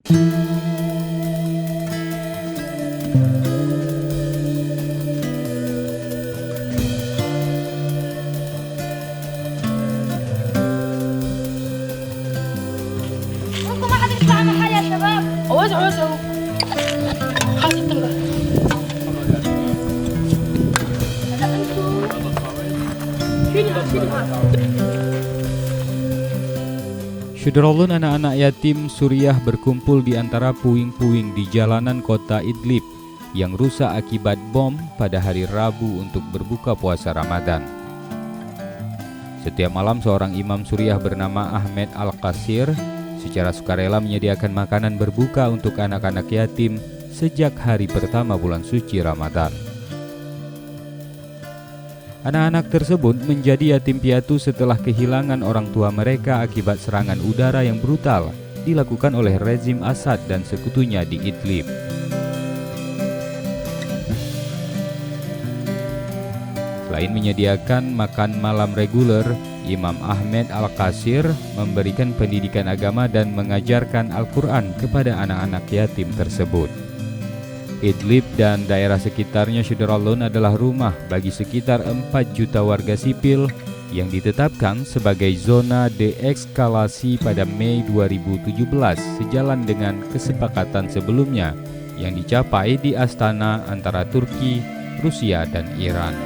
ممكن ما حد يسمع معايا يا شباب. وسعوا وسعوا. حاسب تنقل. هلا انتوا شيلها. Syudralun anak-anak yatim Suriah berkumpul di antara puing-puing di jalanan kota Idlib yang rusak akibat bom pada hari Rabu untuk berbuka puasa Ramadan. Setiap malam seorang imam Suriah bernama Ahmed Al-Qasir secara sukarela menyediakan makanan berbuka untuk anak-anak yatim sejak hari pertama bulan suci Ramadan. Anak-anak tersebut menjadi yatim piatu setelah kehilangan orang tua mereka akibat serangan udara yang brutal dilakukan oleh rezim Assad dan sekutunya di Idlib. Selain menyediakan makan malam reguler, Imam Ahmed Al-Qasir memberikan pendidikan agama dan mengajarkan Al-Quran kepada anak-anak yatim tersebut. Idlib dan daerah sekitarnya Syudralun adalah rumah bagi sekitar 4 juta warga sipil yang ditetapkan sebagai zona deeskalasi pada Mei 2017 sejalan dengan kesepakatan sebelumnya yang dicapai di Astana antara Turki, Rusia, dan Iran.